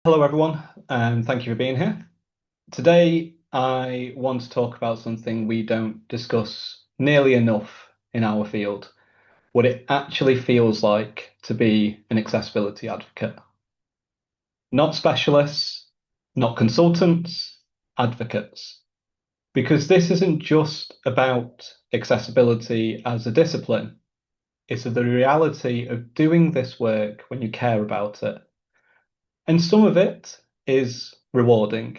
Hello, everyone, and thank you for being here. Today, I want to talk about something we don't discuss nearly enough in our field, what it actually feels like to be an accessibility advocate. Not specialists, not consultants, advocates. Because this isn't just about accessibility as a discipline, it's the reality of doing this work when you care about it. And some of it is rewarding,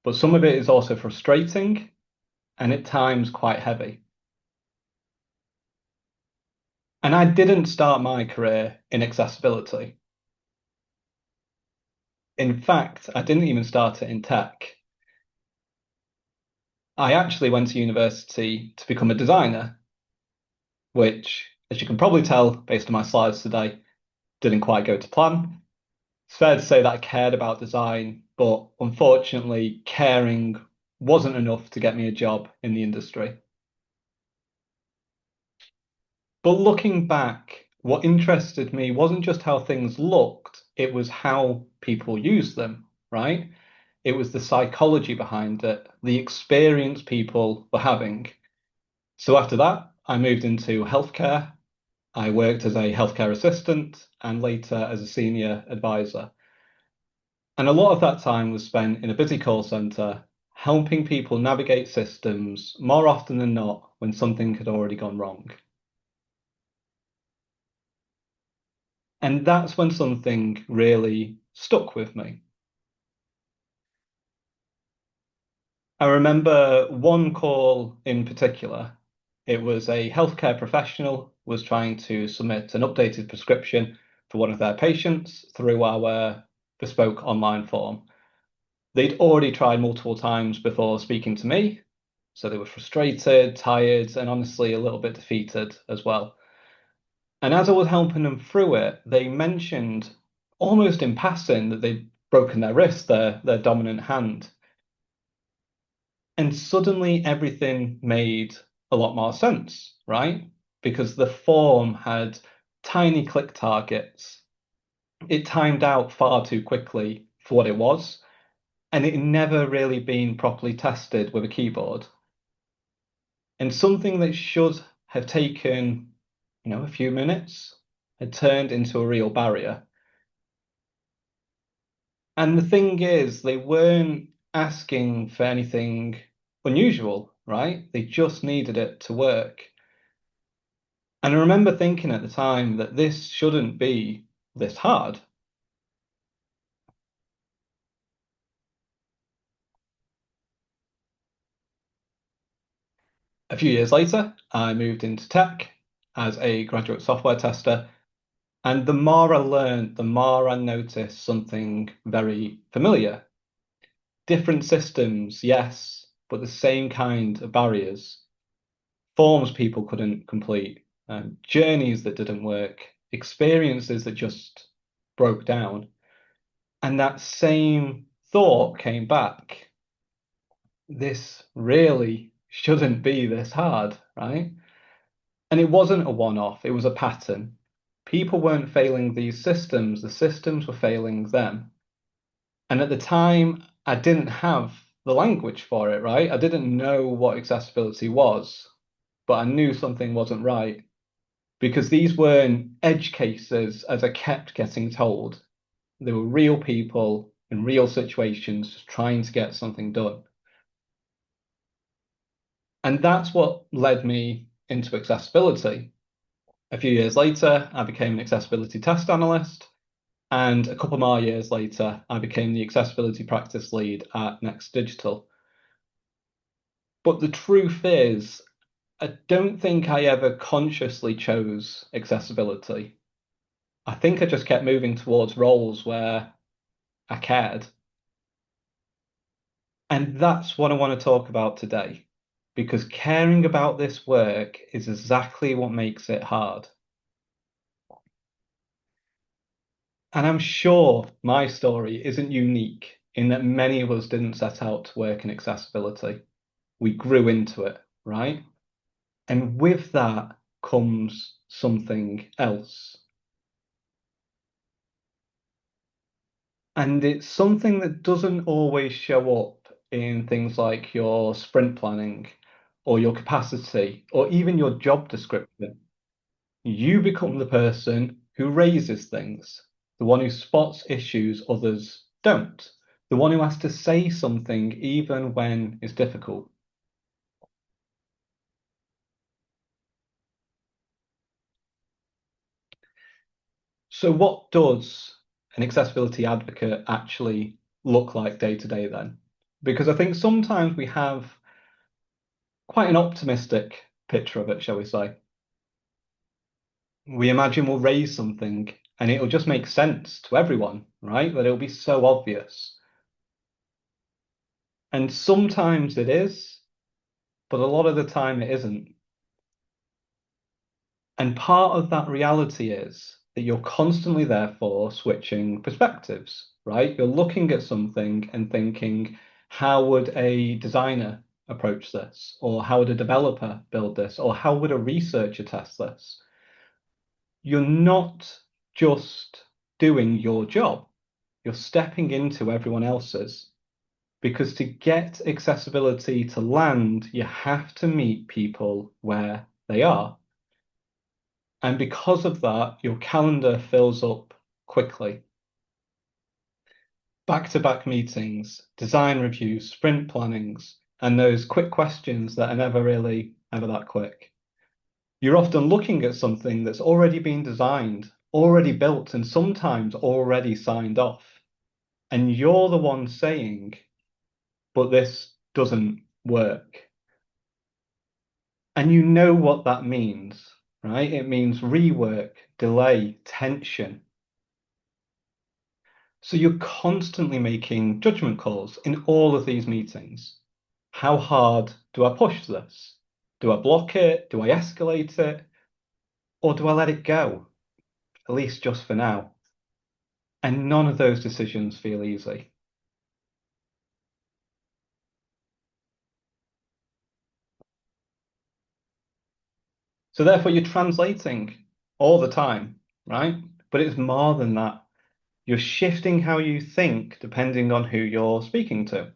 but some of it is also frustrating and at times quite heavy. And I didn't start my career in accessibility. In fact, I didn't even start it in tech. I actually went to university to become a designer, which, as you can probably tell based on my slides today, didn't quite go to plan. It's fair to say that I cared about design, but unfortunately, caring wasn't enough to get me a job in the industry. But looking back, what interested me wasn't just how things looked, it was how people used them, right? It was the psychology behind it, the experience people were having. So after that, I moved into healthcare. I worked as a healthcare assistant and later as a senior advisor. And a lot of that time was spent in a busy call center, helping people navigate systems more often than not when something had already gone wrong. And that's when something really stuck with me. I remember one call in particular. It was a healthcare professional was trying to submit an updated prescription for one of their patients through our bespoke online form. They'd already tried multiple times before speaking to me, so they were frustrated, tired, and honestly a little bit defeated as well. And as I was helping them through it, they mentioned almost in passing that they'd broken their wrist, their dominant hand. And suddenly everything made a lot more sense, right? Because the form had tiny click targets. It timed out far too quickly for what it was, and it had never really been properly tested with a keyboard. And something that should have taken, a few minutes had turned into a real barrier. And the thing is, they weren't asking for anything unusual, right? They just needed it to work. And I remember thinking at the time that this shouldn't be this hard. A few years later, I moved into tech as a graduate software tester. And the more I learned, the more I noticed something very familiar. Different systems, yes, but the same kind of barriers. Forms people couldn't complete, journeys that didn't work, experiences that just broke down. And that same thought came back. This really shouldn't be this hard, right? And it wasn't a one-off, it was a pattern. People weren't failing these systems, the systems were failing them. And at the time, I didn't have the language for it, right? I didn't know what accessibility was, but I knew something wasn't right because these weren't edge cases as I kept getting told. They were real people in real situations just trying to get something done. And that's what led me into accessibility. A few years later, I became an accessibility test analyst. And a couple more years later, I became the accessibility practice lead at Next Digital. But the truth is, I don't think I ever consciously chose accessibility. I think I just kept moving towards roles where I cared. And that's what I want to talk about today, because caring about this work is exactly what makes it hard. And I'm sure my story isn't unique in that many of us didn't set out to work in accessibility. We grew into it, right? And with that comes something else. And it's something that doesn't always show up in things like your sprint planning or your capacity or even your job description. You become the person who raises things, the one who spots issues others don't, the one who has to say something even when it's difficult. So, what does an accessibility advocate actually look like day to day then? Because I think sometimes we have quite an optimistic picture of it, shall we say. We imagine we'll raise something and it'll just make sense to everyone, right? That it'll be so obvious. And sometimes it is, but a lot of the time it isn't. And part of that reality is that you're constantly therefore switching perspectives, right? You're looking at something and thinking, how would a designer approach this? Or how would a developer build this? Or how would a researcher test this? You're not just doing your job, you're stepping into everyone else's. Because to get accessibility to land, you have to meet people where they are. And because of that, your calendar fills up quickly. Back-to-back meetings, design reviews, sprint plannings, and those quick questions that are never really ever that quick. You're often looking at something that's already been designed, already built, and sometimes already signed off. And you're the one saying, but this doesn't work. And you know what that means, right? It means rework, delay, tension. So you're constantly making judgment calls in all of these meetings. How hard do I push this? Do I block it? Do I escalate it? Or do I let it go? At least just for now. And none of those decisions feel easy. So therefore, you're translating all the time, right? But it's more than that. You're shifting how you think depending on who you're speaking to.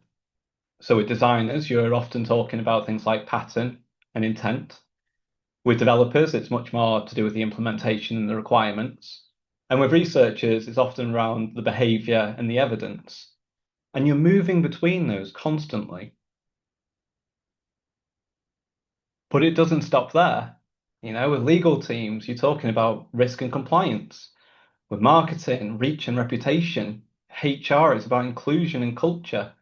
So with designers, you're often talking about things like pattern and intent. With developers, it's much more to do with the implementation and the requirements. And with researchers, it's often around the behavior and the evidence. And you're moving between those constantly. But it doesn't stop there. With legal teams, you're talking about risk and compliance. With marketing, reach and reputation, HR is about inclusion and culture.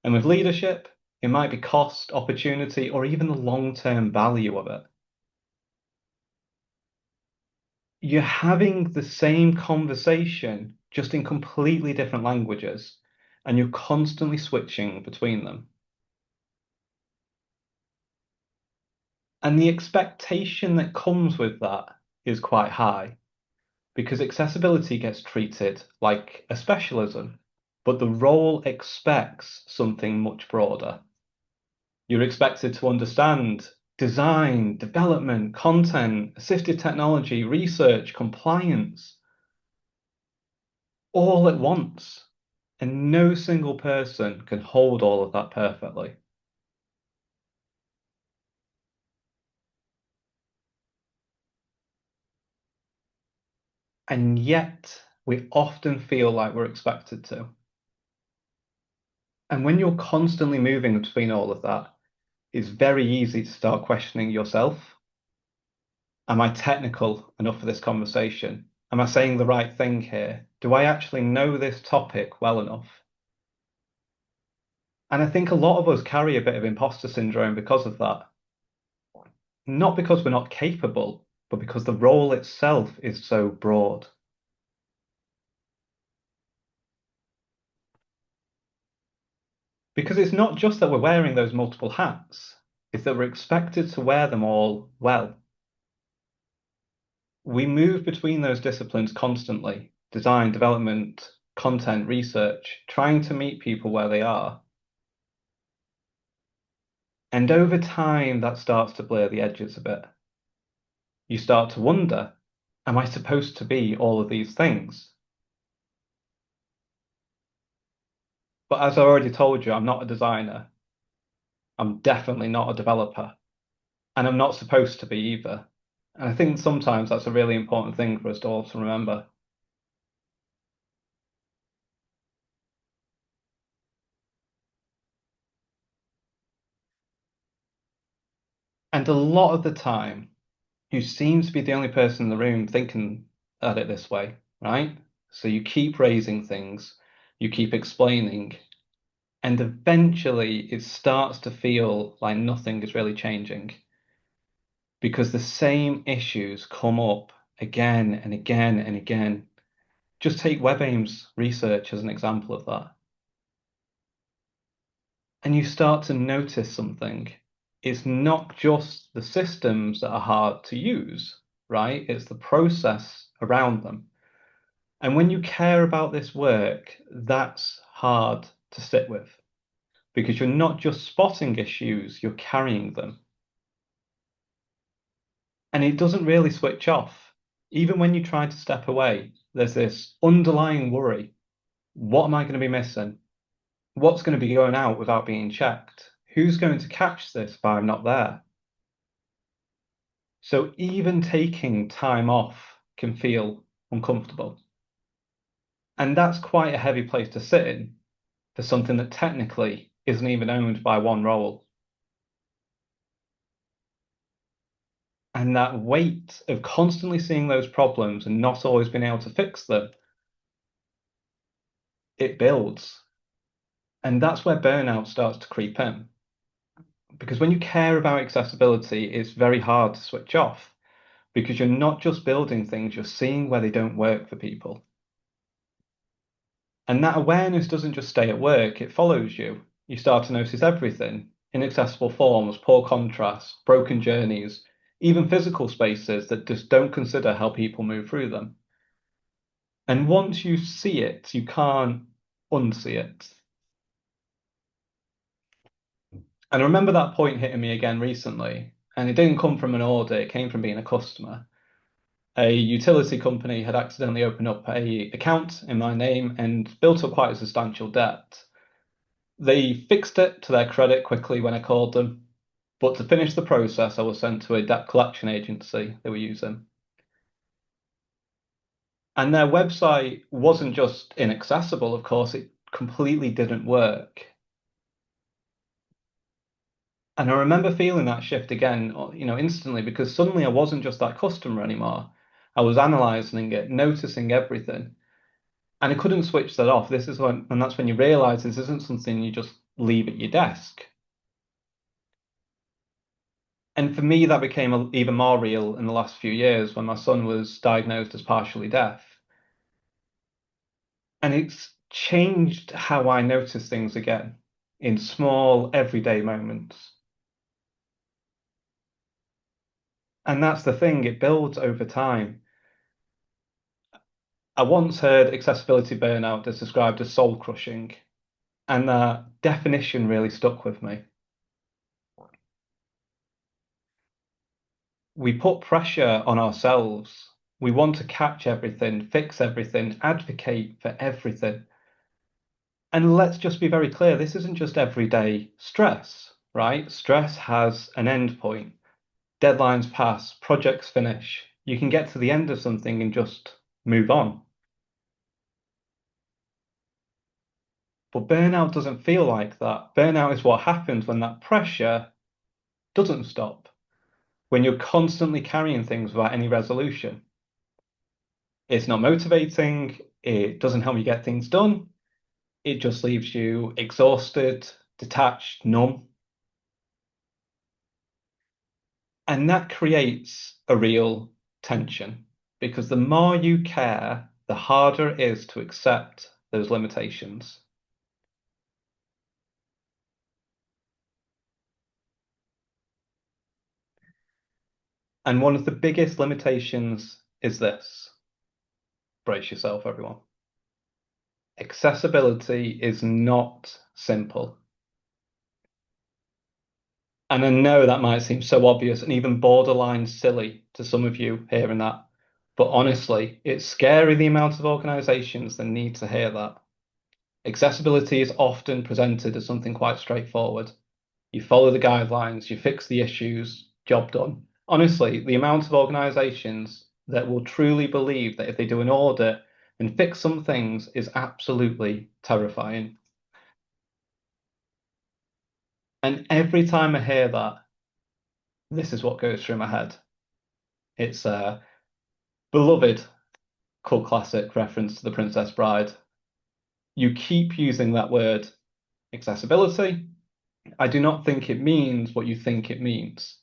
And with leadership, it might be cost, opportunity, or even the long-term value of it. You're having the same conversation, just in completely different languages, and you're constantly switching between them. And the expectation that comes with that is quite high because accessibility gets treated like a specialism, but the role expects something much broader. You're expected to understand design, development, content, assistive technology, research, compliance, all at once. And no single person can hold all of that perfectly. And yet, we often feel like we're expected to. And when you're constantly moving between all of that, it's very easy to start questioning yourself. Am I technical enough for this conversation? Am I saying the right thing here? Do I actually know this topic well enough? And I think a lot of us carry a bit of imposter syndrome because of that. Not because we're not capable, but because the role itself is so broad. Because it's not just that we're wearing those multiple hats, it's that we're expected to wear them all well. We move between those disciplines constantly, design, development, content, research, trying to meet people where they are. And over time, that starts to blur the edges a bit. You start to wonder, am I supposed to be all of these things? But as I already told you, I'm not a designer. I'm definitely not a developer, and I'm not supposed to be either. And I think sometimes that's a really important thing for us to all to remember. And a lot of the time, you seem to be the only person in the room thinking at it this way, right? So you keep raising things, you keep explaining, and eventually it starts to feel like nothing is really changing because the same issues come up again and again and again. Just take WebAIM's research as an example of that. And you start to notice something. It's not just the systems that are hard to use, right? It's the process around them. And when you care about this work, that's hard to sit with because you're not just spotting issues, you're carrying them. And it doesn't really switch off. Even when you try to step away, there's this underlying worry. What am I going to be missing? What's going to be going out without being checked? Who's going to catch this if I'm not there? So even taking time off can feel uncomfortable. And that's quite a heavy place to sit in for something that technically isn't even owned by one role. And that weight of constantly seeing those problems and not always being able to fix them, it builds. And that's where burnout starts to creep in. Because when you care about accessibility, it's very hard to switch off because you're not just building things, you're seeing where they don't work for people. And that awareness doesn't just stay at work, it follows you. You start to notice everything: inaccessible forms, poor contrast, broken journeys, even physical spaces that just don't consider how people move through them. And once you see it, you can't unsee it. And I remember that point hitting me again recently. And it didn't come from an audit, it came from being a customer. A utility company had accidentally opened up a account in my name and built up quite a substantial debt. They fixed it to their credit quickly when I called them, but to finish the process, I was sent to a debt collection agency they were using. And their website wasn't just inaccessible, of course, it completely didn't work. And I remember feeling that shift again, instantly, because suddenly I wasn't just that customer anymore. I was analyzing it, noticing everything, and I couldn't switch that off. And that's when you realize this isn't something you just leave at your desk. And for me, that became even more real in the last few years when my son was diagnosed as partially deaf. And it's changed how I notice things again in small, everyday moments. And that's the thing, it builds over time. I once heard accessibility burnout as described as soul crushing, and that definition really stuck with me. We put pressure on ourselves. We want to catch everything, fix everything, advocate for everything. And let's just be very clear, this isn't just everyday stress, right? Stress has an end point. Deadlines pass, projects finish. You can get to the end of something and just move on. But burnout doesn't feel like that. Burnout is what happens when that pressure doesn't stop, when you're constantly carrying things without any resolution. It's not motivating, it doesn't help you get things done, it just leaves you exhausted, detached, numb. And that creates a real tension because the more you care, the harder it is to accept those limitations. And one of the biggest limitations is this: brace yourself, everyone. Accessibility is not simple. And I know that might seem so obvious and even borderline silly to some of you hearing that. But honestly, it's scary the amount of organizations that need to hear that. Accessibility is often presented as something quite straightforward. You follow the guidelines, you fix the issues, job done. Honestly, the amount of organizations that will truly believe that if they do an audit and fix some things is absolutely terrifying. And every time I hear that, this is what goes through my head. It's a beloved cult classic reference to The Princess Bride. You keep using that word accessibility. I do not think it means what you think it means.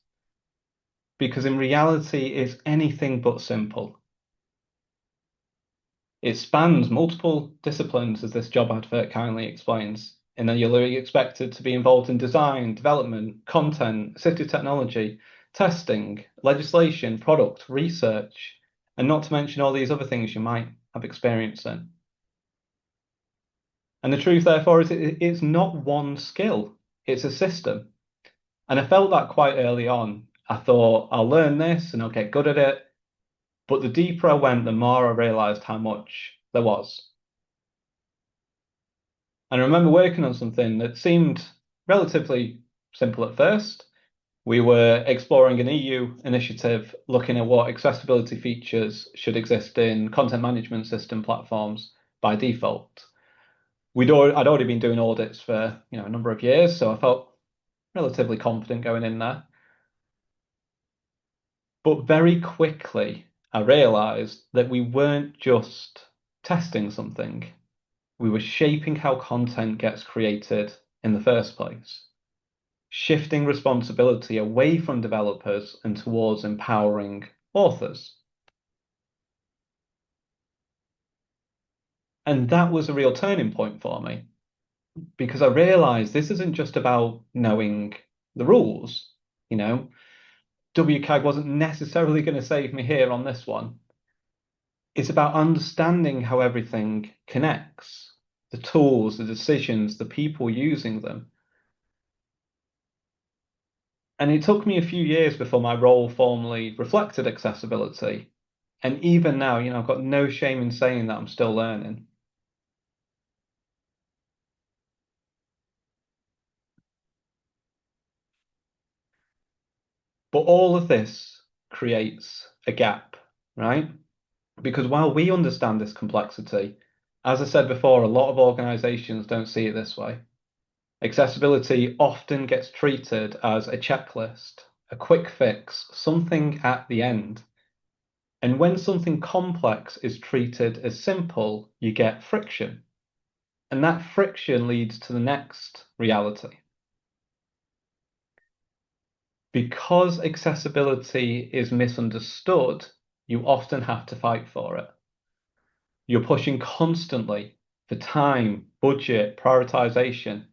Because in reality, it's anything but simple. It spans multiple disciplines, as this job advert kindly explains. And then you'll be expected to be involved in design, development, content, assistive technology, testing, legislation, product, research, and not to mention all these other things you might have experience in. And the truth, therefore, is it's not one skill, it's a system. And I felt that quite early on. I thought, I'll learn this and I'll get good at it. But the deeper I went, the more I realized how much there was. And I remember working on something that seemed relatively simple at first. We were exploring an EU initiative looking at what accessibility features should exist in content management system platforms by default. I'd already been doing audits for a number of years, so I felt relatively confident going in there. But very quickly, I realized that we weren't just testing something, we were shaping how content gets created in the first place, shifting responsibility away from developers and towards empowering authors. And that was a real turning point for me because I realized this isn't just about knowing the rules. WCAG wasn't necessarily going to save me here on this one. It's about understanding how everything connects, the tools, the decisions, the people using them. And it took me a few years before my role formally reflected accessibility. And even now, I've got no shame in saying that I'm still learning. But all of this creates a gap, right? Because while we understand this complexity, as I said before, a lot of organizations don't see it this way. Accessibility often gets treated as a checklist, a quick fix, something at the end. And when something complex is treated as simple, you get friction. And that friction leads to the next reality. Because accessibility is misunderstood, you often have to fight for it. You're pushing constantly for time, budget, prioritization.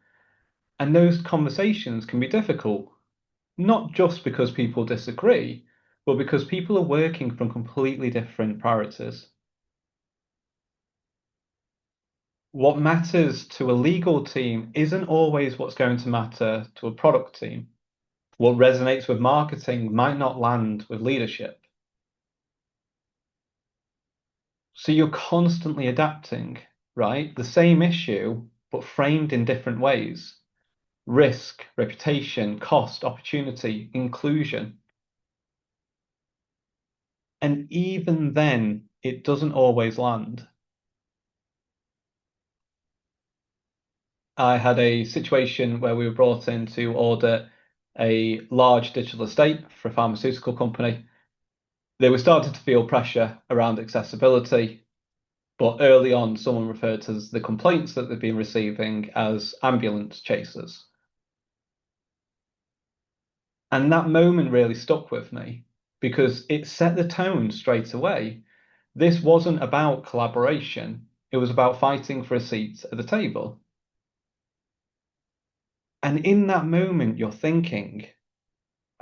And those conversations can be difficult, not just because people disagree, but because people are working from completely different priorities. What matters to a legal team isn't always what's going to matter to a product team. What resonates with marketing might not land with leadership. So you're constantly adapting, right? The same issue, but framed in different ways. Risk, reputation, cost, opportunity, inclusion. And even then, it doesn't always land. I had a situation where we were brought in to audit a large digital estate for a pharmaceutical company. They were starting to feel pressure around accessibility, but early on, someone referred to the complaints that they've been receiving as ambulance chasers. And that moment really stuck with me because it set the tone straight away. This wasn't about collaboration, it was about fighting for a seat at the table. And in that moment, you're thinking,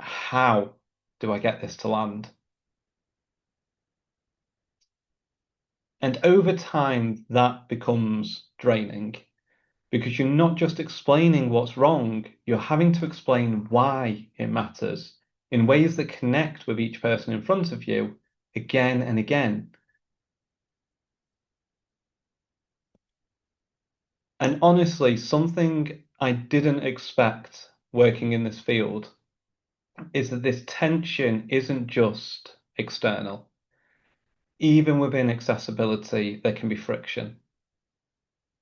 how do I get this to land? And over time, that becomes draining because you're not just explaining what's wrong, you're having to explain why it matters in ways that connect with each person in front of you again and again. And honestly, something I didn't expect working in this field is that this tension isn't just external. Even within accessibility, there can be friction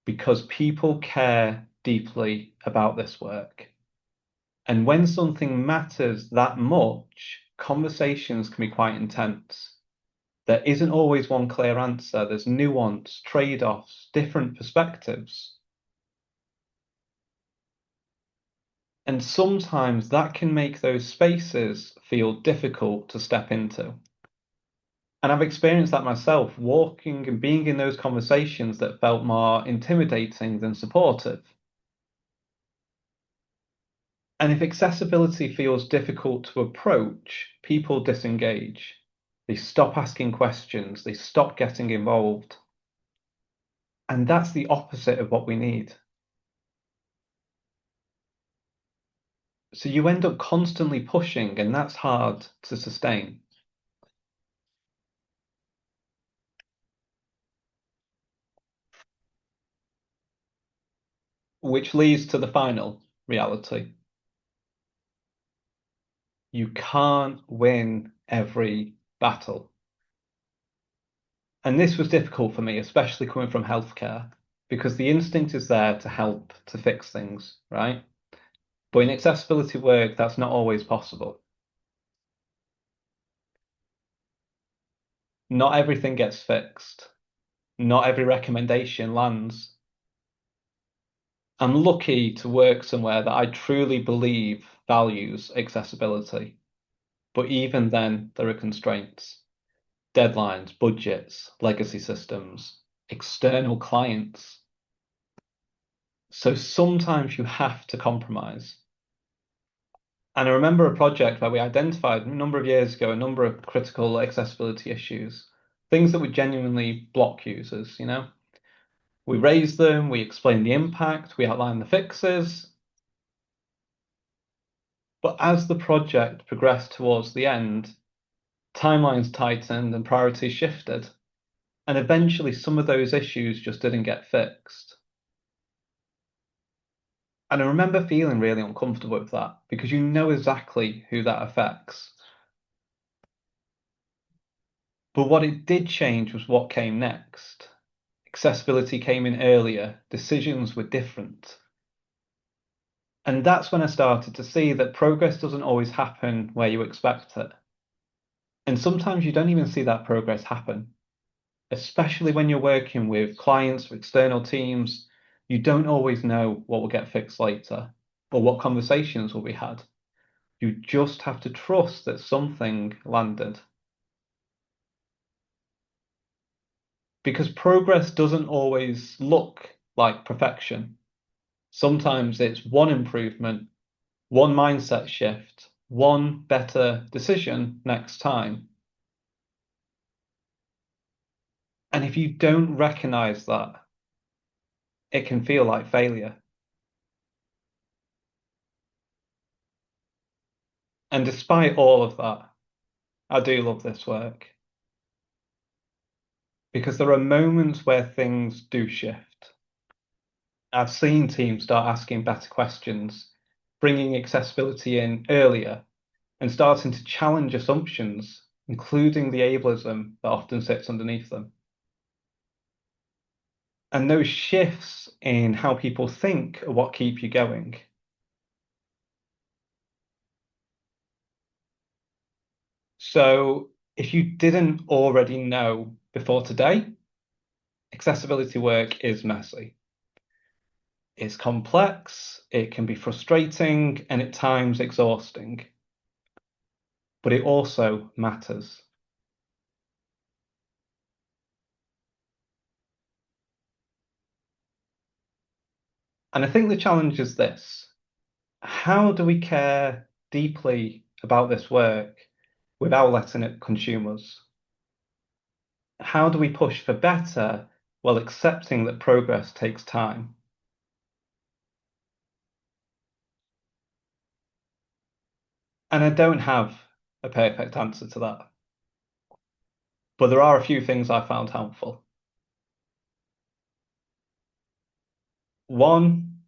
because people care deeply about this work. And when something matters that much, conversations can be quite intense. There isn't always one clear answer. There's nuance, trade-offs, different perspectives. And sometimes that can make those spaces feel difficult to step into. And I've experienced that myself, walking and being in those conversations that felt more intimidating than supportive. And if accessibility feels difficult to approach, people disengage. They stop asking questions, they stop getting involved. And that's the opposite of what we need. So you end up constantly pushing, and that's hard to sustain. Which leads to the final reality. You can't win every battle. And this was difficult for me, especially coming from healthcare, because the instinct is there to help to fix things, right? But in accessibility work, that's not always possible. Not everything gets fixed. Not every recommendation lands. I'm lucky to work somewhere that I truly believe values accessibility. But even then, there are constraints, deadlines, budgets, legacy systems, external clients. So sometimes you have to compromise. And I remember a project where we identified a number of years ago a number of critical accessibility issues, things that would genuinely block users, you know? We raised them, we explained the impact, we outlined the fixes. But as the project progressed towards the end, timelines tightened and priorities shifted. And eventually, some of those issues just didn't get fixed. And I remember feeling really uncomfortable with that because you know exactly who that affects. But what it did change was what came next. Accessibility came in earlier, decisions were different. And that's when I started to see that progress doesn't always happen where you expect it. And sometimes you don't even see that progress happen, especially when you're working with clients or external teams. You don't always know what will get fixed later or what conversations will be had. You just have to trust that something landed. Because progress doesn't always look like perfection. Sometimes it's one improvement, one mindset shift, one better decision next time. And if you don't recognize that, it can feel like failure. And despite all of that, I do love this work because there are moments where things do shift. I've seen teams start asking better questions, bringing accessibility in earlier, and starting to challenge assumptions, including the ableism that often sits underneath them. And those shifts in how people think are what keep you going. So, if you didn't already know before today, accessibility work is messy. It's complex, it can be frustrating, and at times exhausting, but it also matters. And I think the challenge is this: how do we care deeply about this work without letting it consume us? How do we push for better while accepting that progress takes time? And I don't have a perfect answer to that, but there are a few things I found helpful. One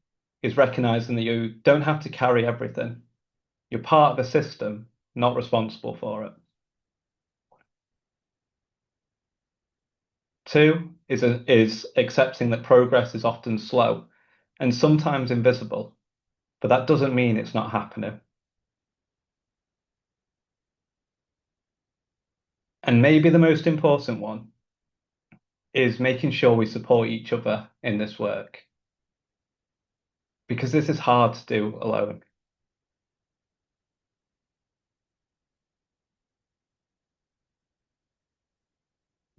is recognizing that you don't have to carry everything. You're part of the system, not responsible for it. Two is accepting that progress is often slow and sometimes invisible, but that doesn't mean it's not happening. And maybe the most important one is making sure we support each other in this work, because this is hard to do alone.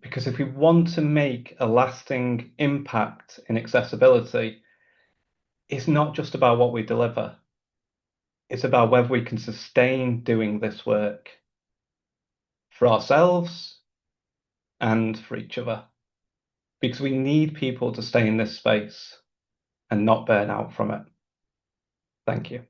Because if we want to make a lasting impact in accessibility, it's not just about what we deliver, it's about whether we can sustain doing this work for ourselves and for each other. Because we need people to stay in this space and not burn out from it. Thank you.